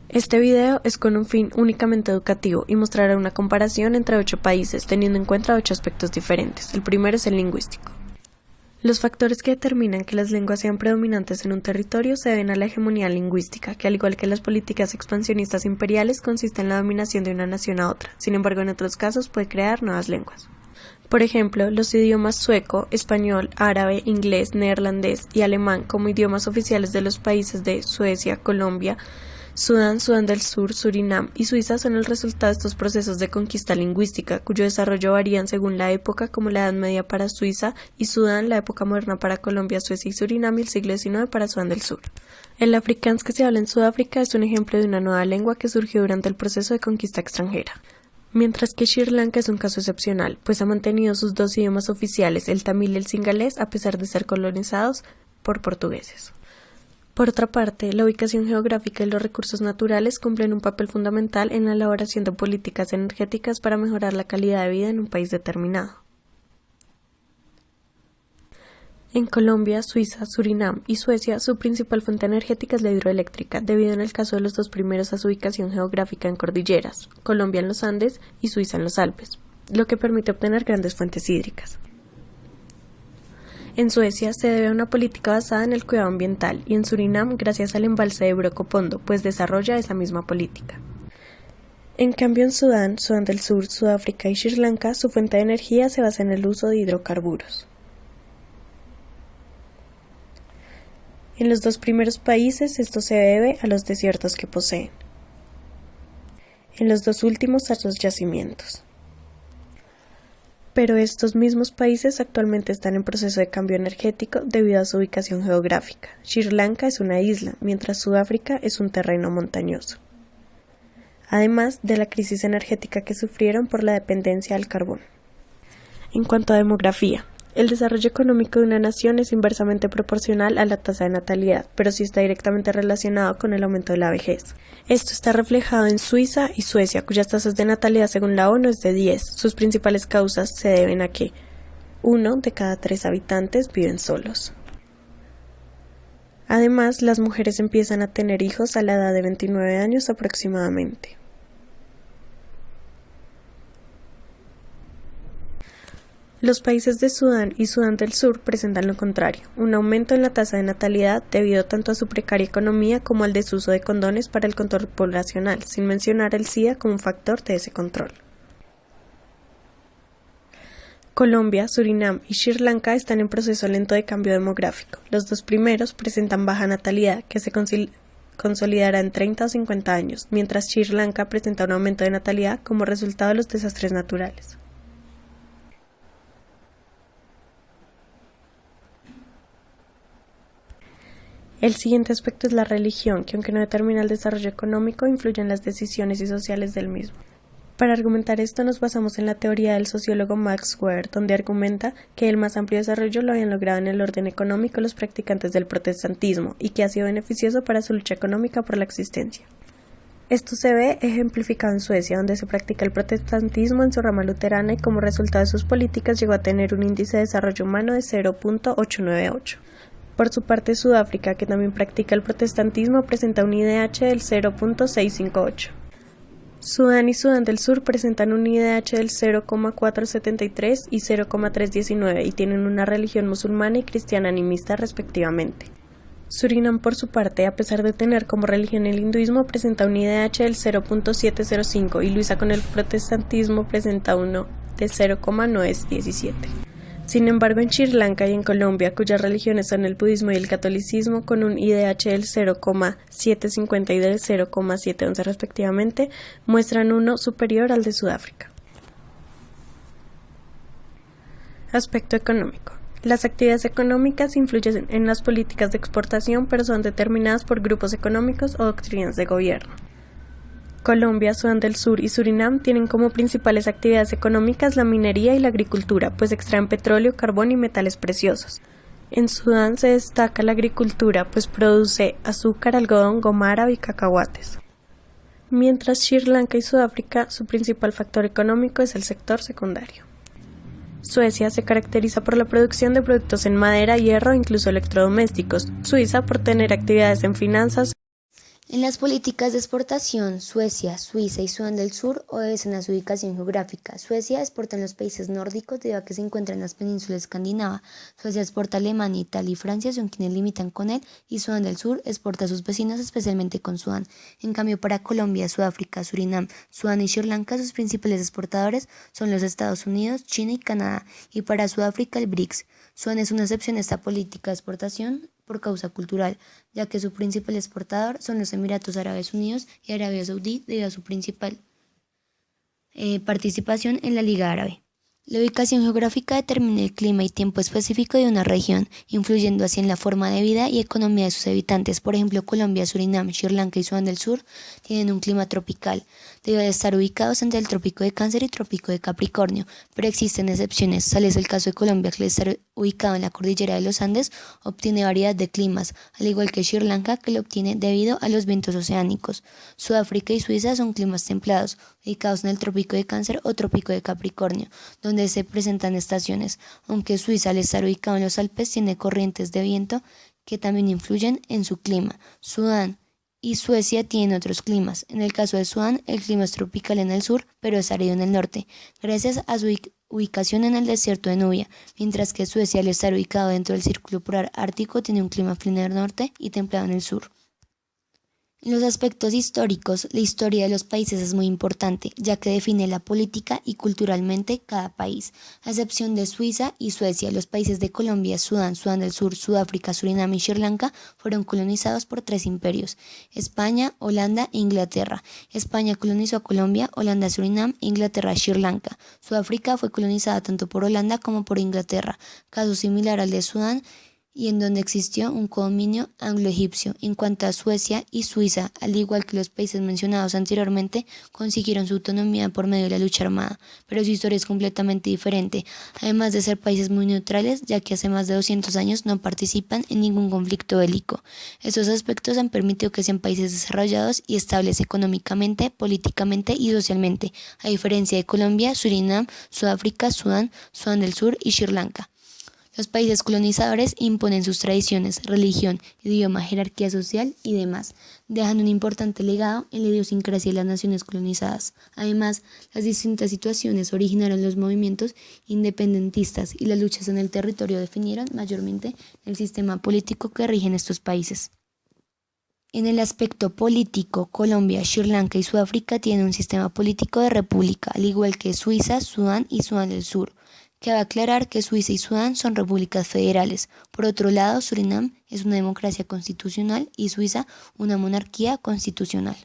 Este video es con un fin únicamente educativo y mostrará una comparación entre 8 países teniendo en cuenta 8 aspectos diferentes. El primero es el lingüístico. Los factores que determinan que las lenguas sean predominantes en un territorio se deben a la hegemonía lingüística, que al igual que las políticas expansionistas imperiales consiste en la dominación de una nación a otra. Sin embargo, en otros casos puede crear nuevas lenguas. Por ejemplo, los idiomas sueco, español, árabe, inglés, neerlandés y alemán como idiomas oficiales de los países de Suecia, Colombia, Sudán, Sudán del Sur, Surinam y Suiza son el resultado de estos procesos de conquista lingüística, cuyo desarrollo varían según la época, como la Edad Media para Suiza y Sudán, la época moderna para Colombia, Suecia y Surinam y el siglo XIX para Sudán del Sur. El afrikáans que se habla en Sudáfrica es un ejemplo de una nueva lengua que surgió durante el proceso de conquista extranjera. Mientras que Sri Lanka es un caso excepcional, pues ha mantenido sus dos idiomas oficiales, el tamil y el singalés, a pesar de ser colonizados por portugueses. Por otra parte, la ubicación geográfica y los recursos naturales cumplen un papel fundamental en la elaboración de políticas energéticas para mejorar la calidad de vida en un país determinado. En Colombia, Suiza, Surinam y Suecia, su principal fuente energética es la hidroeléctrica, debido en el caso de los dos primeros a su ubicación geográfica en cordilleras, Colombia en los Andes y Suiza en los Alpes, lo que permite obtener grandes fuentes hídricas. En Suecia se debe a una política basada en el cuidado ambiental y en Surinam gracias al embalse de Brokopondo, pues desarrolla esa misma política. En cambio en Sudán, Sudán del Sur, Sudáfrica y Sri Lanka su fuente de energía se basa en el uso de hidrocarburos. En los dos primeros países esto se debe a los desiertos que poseen. En los dos últimos a los yacimientos. Pero estos mismos países actualmente están en proceso de cambio energético debido a su ubicación geográfica. Sri Lanka es una isla, mientras Sudáfrica es un terreno montañoso. Además de la crisis energética que sufrieron por la dependencia del carbón. En cuanto a demografía, el desarrollo económico de una nación es inversamente proporcional a la tasa de natalidad, pero sí está directamente relacionado con el aumento de la vejez. Esto está reflejado en Suiza y Suecia, cuyas tasas de natalidad según la ONU es de 10. Sus principales causas se deben a que 1 de cada 3 habitantes viven solos. Además, las mujeres empiezan a tener hijos a la edad de 29 años aproximadamente. Los países de Sudán y Sudán del Sur presentan lo contrario, un aumento en la tasa de natalidad debido tanto a su precaria economía como al desuso de condones para el control poblacional, sin mencionar el SIDA como un factor de ese control. Colombia, Surinam y Sri Lanka están en proceso lento de cambio demográfico. Los dos primeros presentan baja natalidad, que se consolidará en 30 o 50 años, mientras Sri Lanka presenta un aumento de natalidad como resultado de los desastres naturales. El siguiente aspecto es la religión, que aunque no determina el desarrollo económico, influye en las decisiones y sociales del mismo. Para argumentar esto nos basamos en la teoría del sociólogo Max Weber, donde argumenta que el más amplio desarrollo lo habían logrado en el orden económico los practicantes del protestantismo y que ha sido beneficioso para su lucha económica por la existencia. Esto se ve ejemplificado en Suecia, donde se practica el protestantismo en su rama luterana y como resultado de sus políticas llegó a tener un índice de desarrollo humano de 0.898. Por su parte, Sudáfrica, que también practica el protestantismo, presenta un IDH del 0.658. Sudán y Sudán del Sur presentan un IDH del 0.473 y 0.319 y tienen una religión musulmana y cristiana animista respectivamente. Surinam, por su parte, a pesar de tener como religión el hinduismo, presenta un IDH del 0.705 y Luisa con el protestantismo presenta uno de 0.917. Sin embargo, en Sri Lanka y en Colombia, cuyas religiones son el budismo y el catolicismo, con un IDH del 0.750 y del 0.711 respectivamente, muestran uno superior al de Sudáfrica. Aspecto económico. Las actividades económicas influyen en las políticas de exportación, pero son determinadas por grupos económicos o doctrinas de gobierno. Colombia, Sudán del Sur y Surinam tienen como principales actividades económicas la minería y la agricultura, pues extraen petróleo, carbón y metales preciosos. En Sudán se destaca la agricultura, pues produce azúcar, algodón, goma árabe y cacahuates. Mientras Sri Lanka y Sudáfrica, su principal factor económico es el sector secundario. Suecia se caracteriza por la producción de productos en madera, hierro e incluso electrodomésticos. Suiza por tener actividades en finanzas. En las políticas de exportación, Suecia, Suiza y Sudán del Sur obedecen a su ubicación geográfica. Suecia exporta en los países nórdicos debido a que se encuentra en las penínsulas escandinavas. Suecia exporta a Alemania, Italia y Francia, son quienes limitan con él, y Sudán del Sur exporta a sus vecinos, especialmente con Sudán. En cambio, para Colombia, Sudáfrica, Surinam, Sudán y Sri Lanka, sus principales exportadores son los Estados Unidos, China y Canadá, y para Sudáfrica el BRICS. Sudán es una excepción a esta política de exportación por causa cultural, ya que su principal exportador son los Emiratos Árabes Unidos y Arabia Saudí debido a su principal participación en la Liga Árabe. La ubicación geográfica determina el clima y tiempo específico de una región, influyendo así en la forma de vida y economía de sus habitantes. Por ejemplo, Colombia, Surinam, Sri Lanka y Sudán del Sur tienen un clima tropical, debido a estar ubicados entre el Trópico de Cáncer y Trópico de Capricornio, pero existen excepciones. Tal es el caso de Colombia, que al estar ubicado en la cordillera de los Andes, obtiene variedad de climas, al igual que Sri Lanka, que lo obtiene debido a los vientos oceánicos. Sudáfrica y Suiza son climas templados, ubicados en el Trópico de Cáncer o Trópico de Capricornio, donde se presentan estaciones, aunque Suiza, al estar ubicado en los Alpes, tiene corrientes de viento que también influyen en su clima. Sudán y Suecia tienen otros climas. En el caso de Sudán, el clima es tropical en el sur, pero es árido en el norte, gracias a su ubicación en el desierto de Nubia, mientras que Suecia, al estar ubicado dentro del círculo polar ártico, tiene un clima frío en el norte y templado en el sur. En los aspectos históricos, la historia de los países es muy importante, ya que define la política y culturalmente cada país. A excepción de Suiza y Suecia, los países de Colombia, Sudán, Sudán del Sur, Sudáfrica, Surinam y Sri Lanka fueron colonizados por tres imperios: España, Holanda e Inglaterra. España colonizó a Colombia, Holanda, Surinam e Inglaterra, Sri Lanka. Sudáfrica fue colonizada tanto por Holanda como por Inglaterra, caso similar al de Sudán, y en donde existió un codominio anglo-egipcio. En cuanto a Suecia y Suiza, al igual que los países mencionados anteriormente, consiguieron su autonomía por medio de la lucha armada, pero su historia es completamente diferente, además de ser países muy neutrales, ya que hace más de 200 años no participan en ningún conflicto bélico. Estos aspectos han permitido que sean países desarrollados y estables económicamente, políticamente y socialmente, a diferencia de Colombia, Surinam, Sudáfrica, Sudán, Sudán del Sur y Sri Lanka. Los países colonizadores imponen sus tradiciones, religión, idioma, jerarquía social y demás, dejando un importante legado en la idiosincrasia de las naciones colonizadas. Además, las distintas situaciones originaron los movimientos independentistas y las luchas en el territorio definieron mayormente el sistema político que rige en estos países. En el aspecto político, Colombia, Sri Lanka y Sudáfrica tienen un sistema político de república, al igual que Suiza, Sudán y Sudán del Sur. Cabe aclarar que Suiza y Sudán son repúblicas federales. Por otro lado, Surinam es una democracia constitucional y Suiza una monarquía constitucional.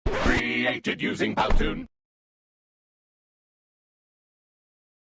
Created using Powtoon.